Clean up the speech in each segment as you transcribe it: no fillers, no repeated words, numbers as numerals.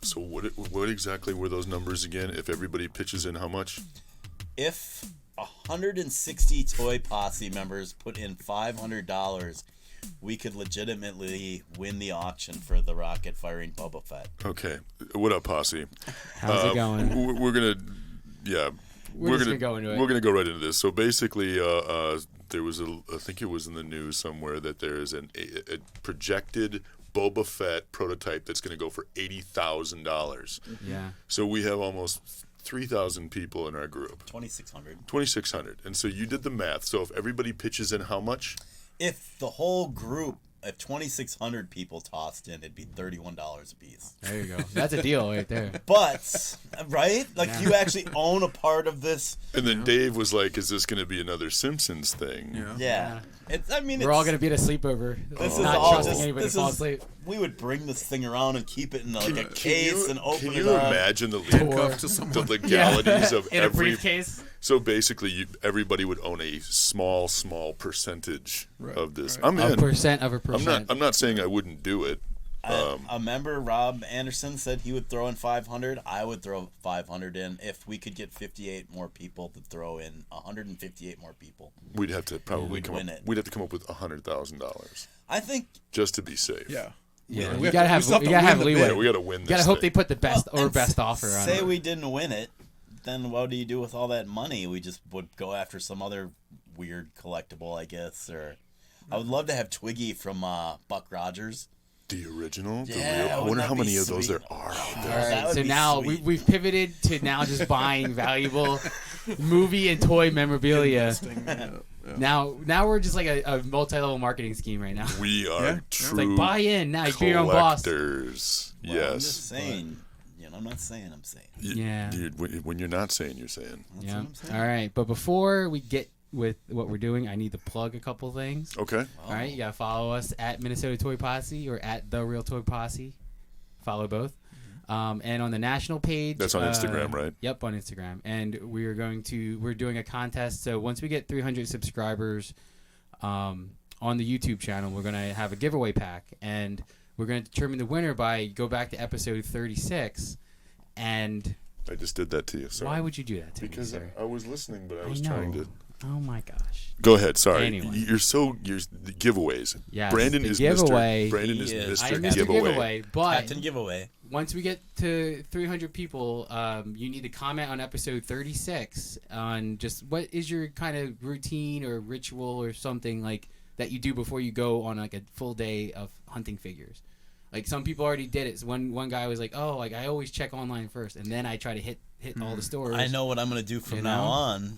So what exactly were those numbers again? If everybody pitches in, how much? If 160 Toy Posse members put in $500, we could legitimately win the auction for the rocket firing Boba Fett. Okay. What up, Posse? How's it going? We're gonna, yeah. We're just gonna go into it. We're gonna go right into this. So basically, there was I think it was in the news somewhere that there is a projected Boba Fett prototype that's going to go for $80,000. Yeah. So we have almost 3,000 people in our group. 2,600. 2,600. And so you did the math. So if everybody pitches in how much? If the whole group, if 2,600 people tossed in, it'd be $31 a piece. There you go. That's a deal right there. But, right? Like, you actually own a part of this. And then Dave was like, is this going to be another Simpsons thing? Yeah. We're all going to be at a sleeper. This is not all trusting just, anybody to fall asleep. We would bring this thing around and keep it in like a case and open it up. Can you imagine the legalities of in every... a briefcase? So basically, everybody would own a small percentage of this. I'm a in. Percent of a percent. I'm not saying I wouldn't do it. A member, Rob Anderson, said he would throw in 500. I would throw 500 in if we could get 58 more people to throw in 158 more people. We'd have to probably We'd have to come up with $100,000. I think just to be safe. Yeah. Yeah, you gotta have leeway. Yeah, we gotta win. You gotta hope they put the best best offer on it. Say we didn't win it, then what do you do with all that money? We just would go after some other weird collectible, I guess. Or I would love to have Twiggy from Buck Rogers. The original? Yeah, I wonder how many of those there are out there. All right, so now we've pivoted to now just buying valuable movie and toy memorabilia. Now we're just like a multi-level marketing scheme right now. We are true. It's like buy in now. You're your own boss. Collectors. Well, yes. I'm just saying. I'm not saying. I'm saying. Yeah. When you're not saying, you're saying. That's what I'm saying. All right, but before we get with what we're doing, I need to plug a couple things. Okay. All right, you gotta follow us at Minnesota Toy Posse or at The Real Toy Posse. Follow both. And on the national page. That's on Instagram, right? Yep, on Instagram. And we're doing a contest. So once we get 300 subscribers on the YouTube channel, we're gonna have a giveaway pack, and we're gonna determine the winner by go back to episode 36. And I just did that to you. Sorry. Why would you do that to me, because sir? I was listening, but I was know. trying to. Oh my gosh. Go ahead. Sorry. Anyway. You're the giveaways. Yes, Brandon the is giveaway. Mr. Brandon He is is. Mr. I am Mr. Giveaway. But Captain Giveaway. once we get to 300 people, you need to comment on episode 36 on just what is your kind of routine or ritual or something like that you do before you go on like a full day of hunting figures. Like some people already did it. So one guy was like, "Oh, like I always check online first, and then I try to hit all the stores." I know what I'm gonna do from now on.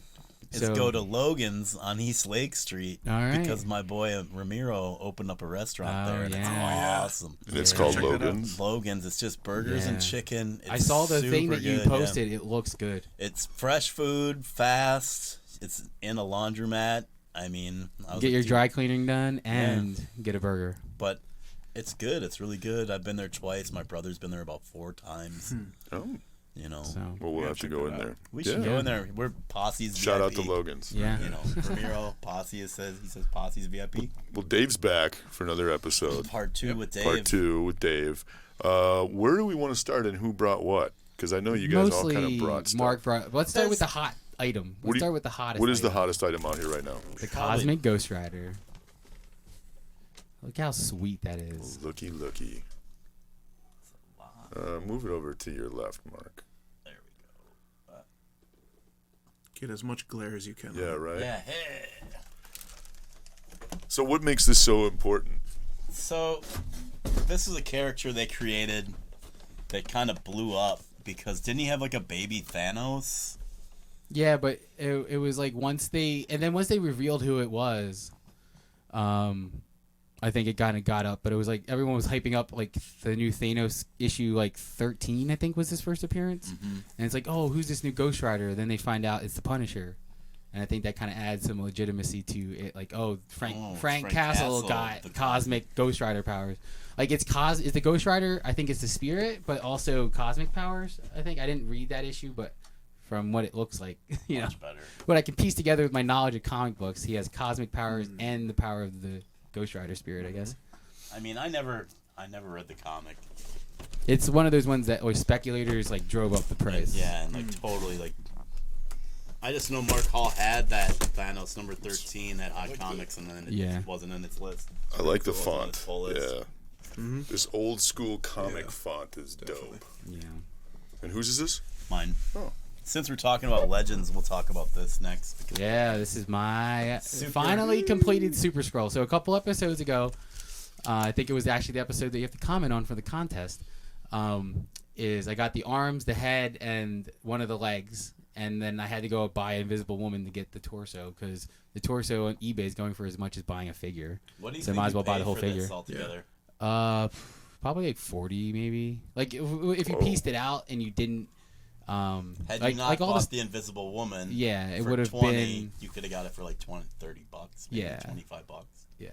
Is go to Logan's on East Lake Street because my boy Ramiro opened up a restaurant there, and it's awesome. And it's called Logan's. Logan's. It's just burgers and chicken. It's I saw the thing that you posted. Yeah. It looks good. It's fresh food, fast. It's in a laundromat. I mean, get your dry cleaning done and get a burger. But it's good. It's really good. I've been there twice. My brother's been there about 4 times. Oh. You know, well, we'll have to go in there. We should go in there. We're Posse's Shout VIP. out to Logan's. Yeah. You know, Ramiro, Posse says Posse's VIP. Well, Dave's back for another episode. Part 2 with Dave. Part 2 with Dave. Where do we want to start and who brought what? Because I know you guys all kind of brought stuff. Mark brought. Let's start with the hot item. Let's start with the hottest. What is the hottest item out here right now? The Cosmic Ghost Rider. Look how sweet that is. Looky. Move it over to your left, Mark. There we go. Get as much glare as you can. Yeah, right? Yeah, hey. So what makes this so important? So, this is a character they created that kind of blew up because didn't he have like a baby Thanos? Yeah, but it was like once they revealed who it was, I think it kind of got up, but it was like everyone was hyping up like the new Thanos issue like 13, I think was his first appearance. Mm-hmm. And it's like, oh, who's this new Ghost Rider? Then they find out it's the Punisher. And I think that kind of adds some legitimacy to it. Like, oh, Frank Castle got cosmic Ghost Rider powers. Like it's the Ghost Rider, I think it's the spirit, but also cosmic powers. I think I didn't read that issue, but from what it looks like, Much better. What I can piece together with my knowledge of comic books, he has cosmic powers and the power of the Ghost Rider spirit, I guess. I mean, I never I never read the comic. It's one of those ones that speculators like drove up the price. Yeah, and like totally like. I just know Mark Hall had that Thanos number 13 at Hot Comics, and then it wasn't in its list. I like the It wasn't on font. its full list. Yeah. This old school comic font is dope. Yeah. And whose is this? Mine. Oh. Since we're talking about Legends, we'll talk about this next. because- Yeah, this is my finally completed Super Scroll. So a couple episodes ago, I think it was actually the episode that you have to comment on for the contest. Is I got the arms, the head, and one of the legs, and then I had to go buy Invisible Woman to get the torso because the torso on eBay is going for as much as buying a figure. What do you So think might as you well buy pay the whole for figure. this altogether? Probably like 40 maybe. Like if you pieced it out and you didn't. Had like, you not like all bought this, the Invisible Woman, yeah, it for would have 20, been. You could have got it for like 20, 30 bucks, maybe Yeah. 25 bucks. Yeah.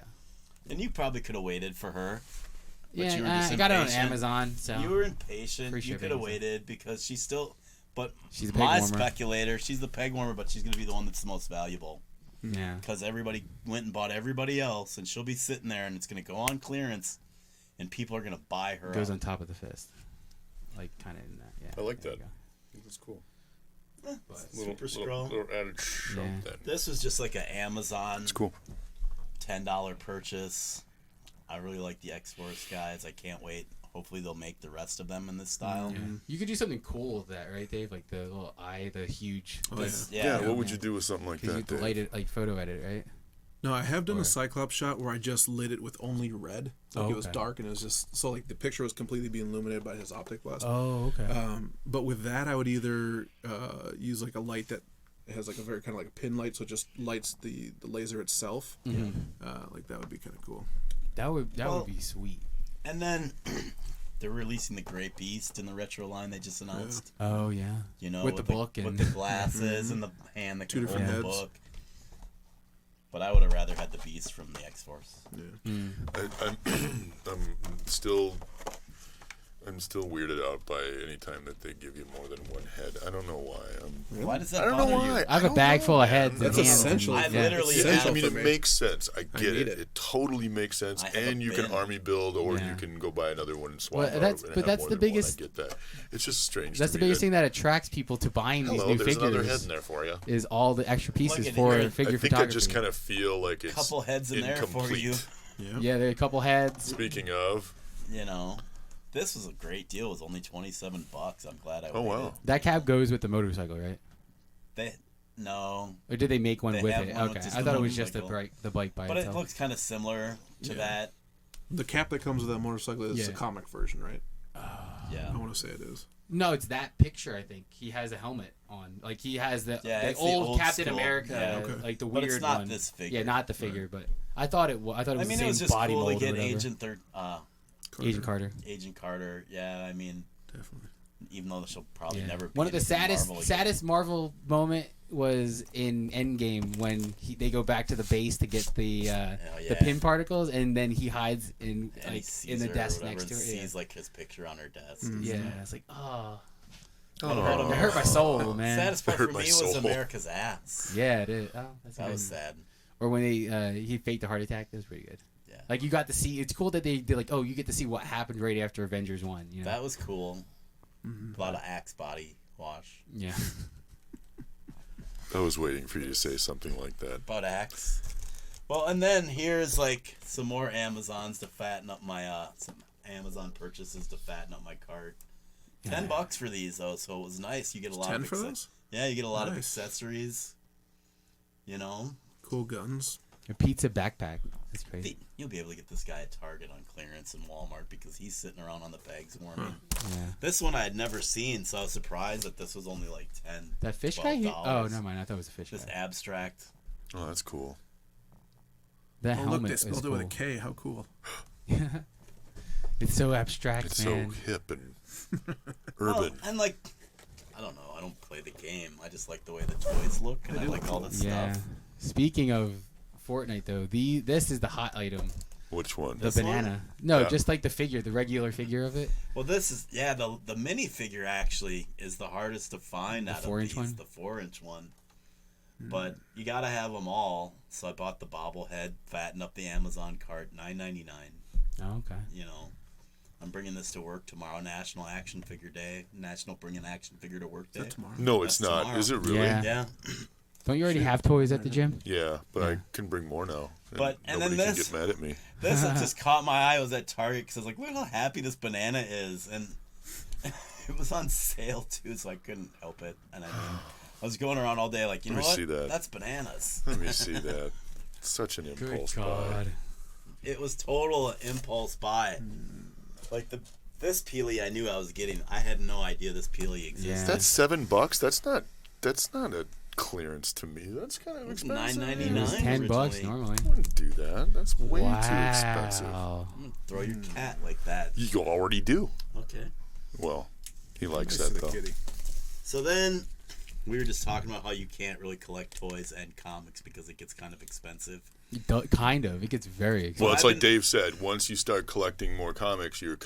And you probably could have waited for her. But Yeah, you were just I got it on impatient. Amazon. So You were impatient. Free You shipping, could have so. waited because she's still. But She's a peg my warmer. speculator, she's the peg warmer, but she's going to be the one that's the most valuable. Yeah. Because everybody went and bought everybody else, and she'll be sitting there, and it's going to go on clearance, and people are going to buy her. Goes up. on top of the fist. Like kind of in that. Yeah. I like there that. you go. That's cool. Super Scroll. Little added show Yeah. then. This was just like an Amazon It's cool. $10 purchase. I really like the X-Force guys. I can't wait. Hopefully they'll make the rest of them in this style. You could do something cool with that, right, Dave? Like the little eye, the huge. Oh, yeah. Yeah, what would you do with something like Because you that? could light it, like photo edit, right? No, I have done Or- a Cyclops shot where I just lit it with only red. Like Oh, it was okay. dark and it was just so like the picture was completely being illuminated by his optic blast. Oh, okay. But with that, I would either use like a light that has like a very kind of like a pin light, so it just lights the laser itself. Like that would be kind of cool. That would Well- be sweet. And then they're releasing the Great Beast in the retro line they just announced. Oh yeah. You know, With the book and with the glasses and the hand that Two can hold different the heads. book. But I would have rather had the Beast from the X-Force. I'm still weirded out by any time that they give you more than one head. I don't know why. Why does that I don't know bother why. you? I have a bag full of heads. That's and hands essential. and- I yeah. literally It's I have. mean, for it me. makes sense. I get need it. it. It totally makes sense. I have a And you can bin. army build, or Yeah. you can go buy another one and swap Well, out that's- and but have that's more the than one. biggest- I get that. It's just strange. That's to the me biggest thing that attracts people to buying these Hello, new there's another figures. head in there for you. Is all the extra pieces Look at for here. figure I think photography. I just kind of feel like it's Couple heads in there for incomplete. you. Yeah. Yeah, there are a couple heads. Speaking of, You know, this was a great deal. It was only $27. I'm glad I. oh waited. wow, That cab goes with the motorcycle, right? No, Or did they make one They with have it? one with Okay, just I the thought it was just motorcycle. the bike by but it itself. looks kind of similar to Yeah. that. The cap that comes with that motorcycle is Yeah. the comic version, right? Yeah. I want to say it is. No, it's that picture. I think he has a helmet on. Like he has the Yeah, the it's the old old Captain school. America, Yeah. Okay. like the But weird it's not one. this figure. Yeah, not the figure, but I thought it was. I thought it I was mean, the it was same just body cool to mold or get whatever. Agent Carter. Agent Carter. Yeah, I mean, Definitely. even though she'll probably Yeah. never. Be One of the anything saddest Marvel again. saddest Marvel moment was in Endgame when they go back to the base to get the yeah. pin particles, and then he hides in And he like sees in the her or desk whatever, next to and her. sees like his picture on her desk. Yeah, it's like oh, What about it hurt my soul, man. Saddest part Hurt for my me was soul. America's ass. Yeah, it is. Oh, that's That good. was sad. Or when he faked a heart attack, that was pretty good. Yeah. Like you got to see. It's cool that they did like, oh, you get to see what happened right after Avengers 1. You know? That was cool. A lot of Axe body wash. Yeah. I was waiting for you to say something like that. About Axe. Well, and then here's like some more Amazons to fatten up my some Amazon purchases to fatten up my cart. $10 for these though, so it was nice. You get a lot 10 of for those? Yeah, you get a lot of Nice. accessories. You know, Cool guns. A pizza backpack. That's crazy. you'll be able to get this guy at Target on clearance in Walmart because he's sitting around on the pegs warming. Yeah. This one I had never seen, so I was surprised that this was only like 10. That fish guy. $12. Oh, never mind. I thought it was a fish This guy. abstract. Oh, that's cool. That Oh, helmet look, they is spelled it cool. with a K. How cool. It's so abstract, It's man. so hip and Well, urban. and like, I don't know. I don't play the game. I just like the way the toys look, and I like all this Yeah. stuff. Speaking of Fortnite, though, this is the hot item. Which one? The This one? banana. No, Yeah. just like the figure, the regular figure of it. Well, this is the minifigure actually is the hardest to find out of 4-inch these. one? The 4-inch one. But you gotta have them all. So I bought the bobblehead, fatten up the Amazon cart, $9.99. Oh, okay. You know, I'm bringing this to work tomorrow. National Action Figure Day. National Bring an Action Figure to Work Day. Is that tomorrow? No, it's That's not. tomorrow. Is it really? Yeah. Yeah. Don't you already have toys at the gym? Yeah, but Yeah. I can bring more now. And then nobody can this- get mad at me. This that just caught my eye. I was at Target because I was like, look how happy this banana is. And it was on sale, too, so I couldn't help it. And I was going around all day like, you know Let me what? see that. That's bananas. Let me see that. Such an impulse buy. God. It was total impulse buy. Like this Peely I knew I was getting. I had no idea this Peely existed. Yeah. That's $7. That's not a clearance to me. That's kind of expensive. $9.99. It was $10 originally. normally. I wouldn't do that. That's way too expensive. Wow. I'm gonna throw your cat like that. You already do. Okay. Well, he likes Nice to that the though. kitty. So then we were just talking about how you can't really collect toys and comics because it gets kind of expensive. Kind of. It gets very expensive. Well, it's I've like Dave said. Once you start collecting more comics, your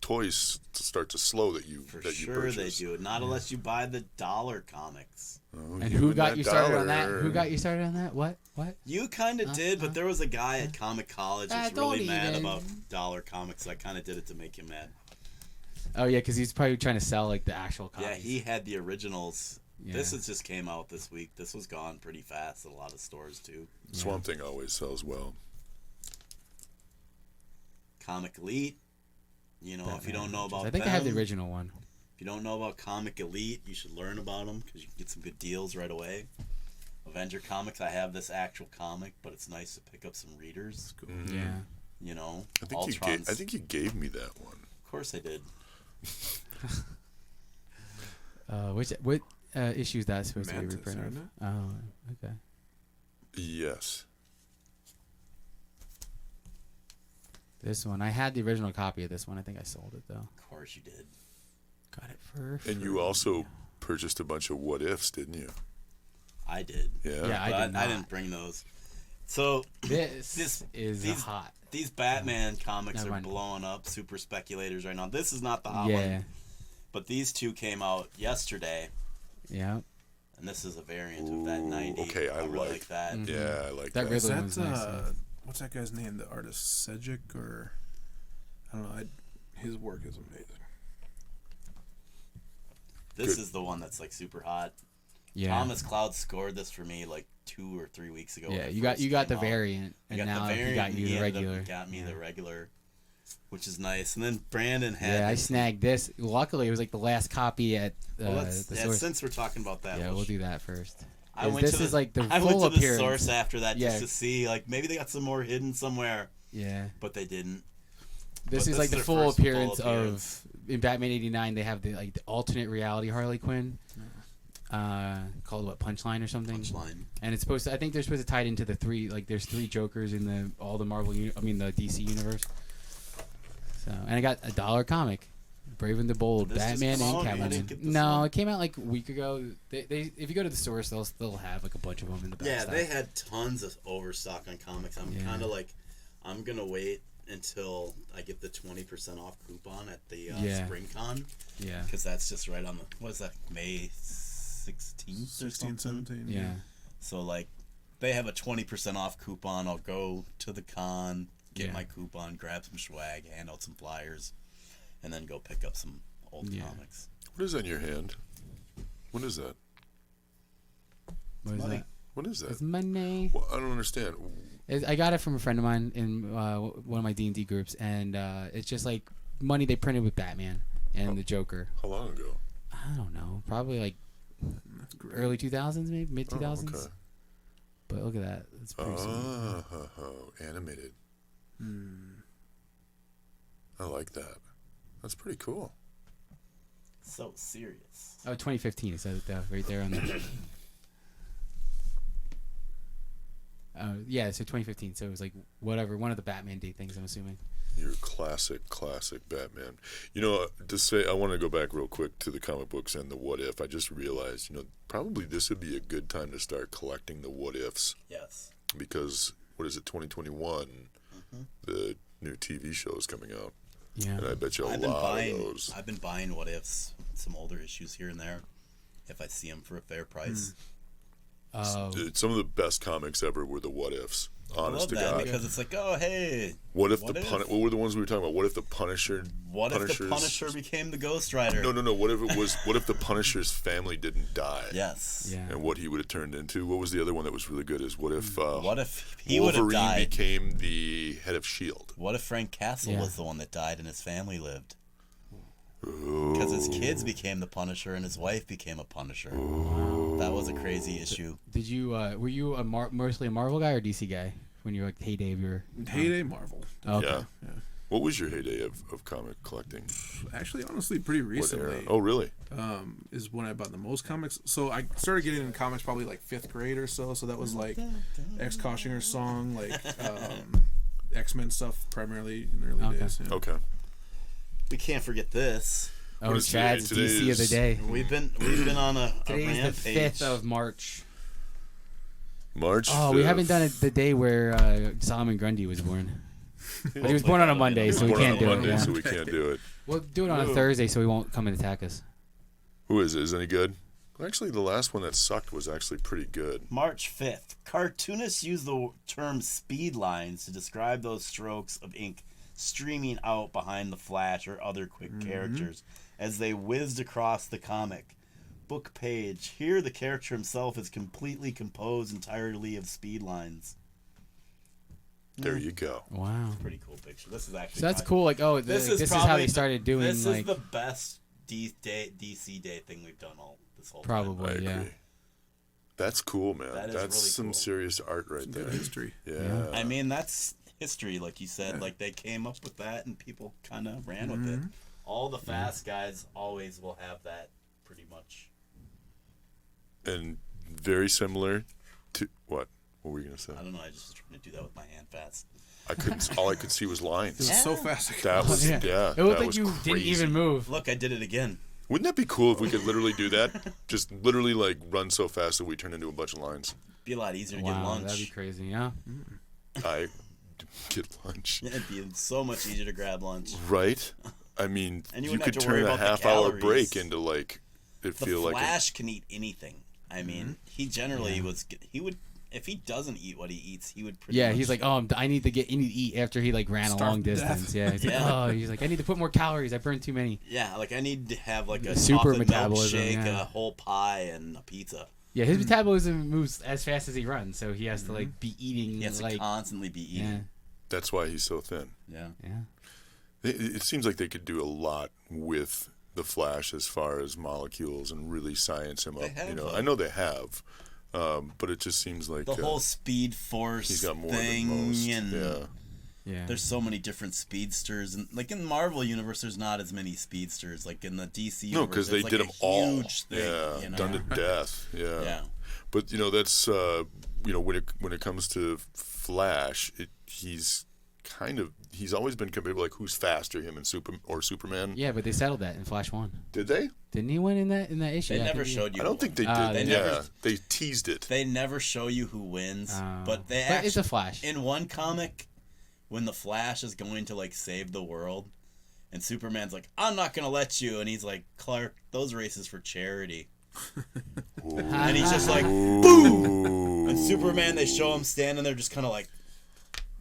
toys start to slow that you For that you sure they purchase. do. Not unless you buy the dollar comics. Oh, And you who and got that you started on that? dollar. Who got you started on that? What? You kind of did, but there was a guy at Comic College who's don't really mad even. about dollar comics. So I kind of did it to make him mad. Oh yeah, because he's probably trying to sell like the actual copies. Yeah, he had the originals. Yeah. This has just came out this week. This was gone pretty fast at a lot of stores too. Swamp Thing always sells well. Comic Elite. You know, if you don't know about I think them, I have the original one. If you don't know about Comic Elite, you should learn about them because you can get some good deals right away. Avenger Comics, I have this actual comic, but it's nice to pick up some readers. Yeah. You know, I think you gave me that one. Of course I did. What issue is that supposed Mantis, to be reprinted? isn't it? Oh, okay. Yes. This one, I had the original copy of this one. I think I sold it though. Of course you did. Got it for. And you free. also purchased a bunch of what ifs, didn't you? I did. Yeah. Yeah, I did not. I didn't bring those. So This is these- hot. these Batman comics Never are mind. blowing up. Super speculators right now. This is not the hot Yeah. one, but these two came out yesterday, Yeah. and this is a variant of that 90. okay, I really like- like that. Mhm. Yeah, I like That that. really- Is that one's nice, yeah. what's that guy's name? The artist Cedric, or I don't know. His work is amazing. This Good. is the one that's like super hot. Yeah. Thomas Cloud scored this for me like 2 or 3 weeks ago. when Yeah. it You got first the came out. variant, I and got now the variant, he got and you he the ended up regular. Got me Yeah. the regular, which is nice. And then Brandon had. Yeah, I his- snagged this. Luckily, it was like the last copy at Well, let's- the yeah, source. since we're talking about that, Yeah, we'll do that first. I went this to is like the I full went to appearance. the source after that Yeah. just to see, like, maybe they got some more hidden somewhere, Yeah. but they didn't. This But is like the their full first appearance appearance. of in Batman '89. They have the alternate reality Harley Quinn, called what, Punchline or something. Punchline. And it's supposed to. I think they're supposed to tie it into the three. Like there's 3 Jokers in the Marvel. The DC universe. So and I got a $1 comic, Brave and the Bold, Did this just Batman come and out? I didn't Catwoman. get this No, one. it came out like a week ago. They if you go to the source, they'll still have like a bunch of them in the back. Yeah, stock. they had tons of overstock on comics. I'm Yeah. kind of like, I'm gonna wait until I get the 20% off coupon at the Yeah. Spring Con, Yeah. because that's just right on the what is that, May 16th or 16, something? 17. Yeah. So like, they have a 20% off coupon. I'll go to the con, get Yeah. my coupon, grab some swag, hand out some flyers, and then go pick up some old Yeah. comics. What is that in your hand? What is that? What is Money. that? What is that? It's money. Well, I don't understand. I got it from a friend of mine in one of my D&D groups, and it's just like money they printed with Batman and the Joker. How long ago? I don't know, probably like That's great. early 2000s, maybe mid 2000s. Oh, okay. But look at that, it's pretty sweet. Animated. Hmm. I like that. That's pretty cool. So serious. Oh, 2015. It says it right there on the. Yeah, so 2015. So it was like whatever, one of the Batman Day things, I'm assuming. Your classic Batman. You know, to say, I want to go back real quick to the comic books and the what if. I just realized, probably this would be a good time to start collecting the what ifs, Yes. because what is it, 2021? The new TV show is coming out, Yeah. and I bet you I've lot of those. I've been buying what ifs, some older issues here and there, if I see them for a fair price. Oh, Dude, some of the best comics ever were the what ifs. I love Honest to that God. because it's like, oh hey, What if what the if? What were the ones we were talking about? What if the Punisher? What if the Punisher's- Punisher became the Ghost Rider? No. What if it was? What if the Punisher's family didn't die? Yes. Yeah. And what he would have turned into? What was the other one that was really good? Is what if? What if he would have Wolverine died? became the head of Shield? What if Frank Castle Yeah. was the one that died and his family lived? Because his kids became the Punisher and his wife became a Punisher. That was a crazy issue. Did you were you mostly a Marvel guy or DC guy when you were like heyday of your? Heyday Marvel. Okay. Yeah. What was your heyday of comic collecting? Actually, honestly, pretty What era? recently Oh, really? is when I bought the most comics. So I started getting into comics probably like 5th grade or so. So that was like X Koshinger's song, like X-Men stuff primarily in the early days. Yeah. Okay. We can't forget this. Oh, What is today? Chad's Today DC of the is- day. We've been on a Today's rampage. the 5th of March. March. Oh, we 5th. haven't done it the day where Solomon Grundy was born. But he was born on a Monday, so we Born on can't a do Monday, it. Yeah. so we can't do it. We'll do it on a Thursday, so he won't come and attack us. Who is it? Is it any good? Actually, the last one that sucked was actually pretty good. March 5th. Cartoonists use the term speed lines to describe those strokes of ink streaming out behind the Flash or other quick characters as they whizzed across the comic book page. Here, the character himself is completely composed entirely of speed lines. There you go. Wow. Pretty cool picture. This is actually So that's kind- cool. Like, oh, This this is is how probably they started doing This like is the best DC Day thing we've done all this whole time. probably I agree. yeah. That's cool, man. That is That's really some cool. serious art right there. Good history. Yeah. I mean, that's history, like you said. Like, they came up with that, and people kind of ran with it. All the fast guys always will have that, pretty much. And very similar to what? What were you gonna say? I don't know. I just was trying to do that with my hand fast. I couldn't. All I could see was It lines. was so fast. That was yeah. It looked that like was you crazy. didn't even move. Look, I did it again. Wouldn't that be cool if we could literally do that? Just literally like run so fast that we turn into a bunch of lines. Be a lot easier to get Wow, lunch. that'd be crazy. Yeah. I get lunch. Yeah, it'd be so much easier to grab lunch. Right? I mean, And you you wouldn't could have to worry turn a about the half-hour calories. break into like it The feel like. Flash can eat anything. I mean, he generally he would. If he doesn't eat what he eats, he would pretty Yeah, much... he's like, oh, I need to eat after he like ran a Starved long to death. distance. Yeah, he's like, Yeah. oh, he's like, I need to put more calories. I burned too many. Yeah, like I need to have like a Super chocolate metabolism, milkshake, yeah. a whole pie, and a pizza. Yeah, his metabolism moves as fast as he runs, so he has to like be eating. He has like, to constantly be yeah, eating. That's why he's so thin. Yeah. yeah. It seems like they could do a lot with the Flash as far as molecules and really science him They up. have, You know, though. I know they have, but it just seems like The whole Speed Force he's got more thing, than most. and Yeah, Yeah. there's so many different speedsters, and like in the Marvel universe, there's not as many speedsters. Like in the DC no, universe, because they it's did like them a all. huge thing, Yeah, you know? done to death. Yeah. Yeah. But you know that's you know when it comes to Flash, he's always been compared like who's faster, him and Superman. Yeah, but they settled that in Flash 1. Did they? Didn't he win in that issue? They Yeah, I never think he- showed you. I don't think they did. Ah, they yeah, never- they teased it. They never show you who wins, Oh. but they But actually. it's a Flash. In one comic, when the Flash is going to like save the world, and Superman's like, "I'm not gonna let you," and he's like, "Clark, those races for charity," and he's just like, Boom! and Superman, they show him standing there, just kind of like.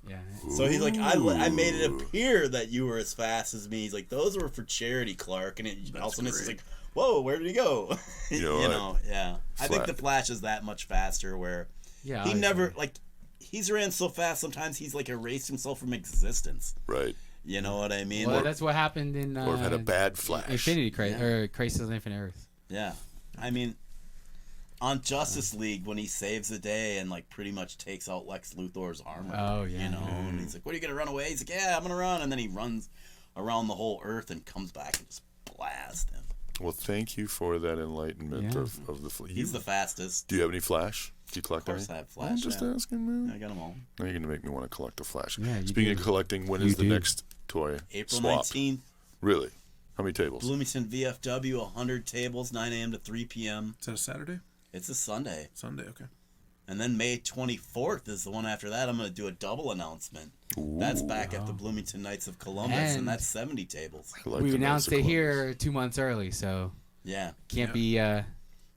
Yeah. So he's like, I made it appear that you were as fast as me. He's like, those were for charity, Clark. And all of a sudden it's just like, whoa, where did he go? You know, yeah. I think the Flash is that much faster where Yeah. he obviously. never, like, he's ran so fast sometimes he's like erased himself from existence. Right. You know what I mean? Well, Like, that's what happened in. Or had a bad Flash. Infinity Crisis or Crisis on Infinite Earth. yeah. I mean, on Justice League, when he saves the day and, like, pretty much takes out Lex Luthor's armor. Oh, yeah. You know, and he's like, what are you going to run away? He's like, yeah, I'm going to run. And then he runs around the whole earth and comes back and just blasts him. Well, thank you for that enlightenment Yeah. of the. He's the fastest. Do you have any Flash? Do you collect Of course any? I have Flash. I'm just yeah. asking, man. I got them all. Now you're gonna make me want to collect a Flash. Yeah, you Speaking do. of collecting, when You is the do. next toy April swap? 19th, Really? How many tables? Bloomington VFW, 100 tables, 9 a.m. to 3 p.m. Is that a Saturday? It's a Sunday. Sunday, okay. And then May 24th is the one after that. I'm going to do a double announcement. That's back at the Bloomington Knights of Columbus, and And- that's 70 tables. I like We the announced Knights it of here 2 months early, so Yeah. can't be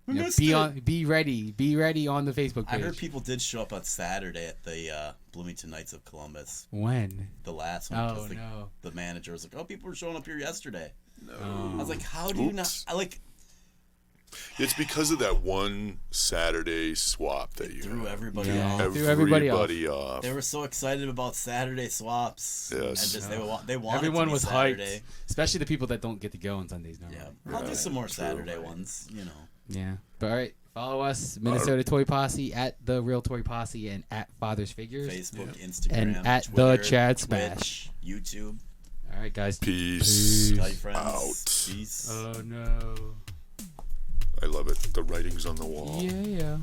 Be ready on the Facebook page. I heard people did show up on Saturday at the Bloomington Knights of Columbus. When? The last one. Oh, no. The manager was like, "Oh, people were showing up here yesterday." No. I was like, "How do you not?" It's because of that one Saturday swap that you threw had. everybody Yeah. off. Threw everybody off. They were so excited about Saturday swaps. Yes. And just, they wanted Everyone to be was Saturday. hyped, especially the people that don't get to go on Sundays now. Yeah, I'll do some more Saturday ones. Yeah. But all right, follow us, Minnesota Toy Posse, at The Real Toy Posse, and at Father's Figures. Facebook, Instagram, and at Twitter, The Chad Twitch, Smash. YouTube. All right, guys. Peace. Tell your friends. Out. Peace. Oh, no. I love it. The writing's on the wall. Yeah.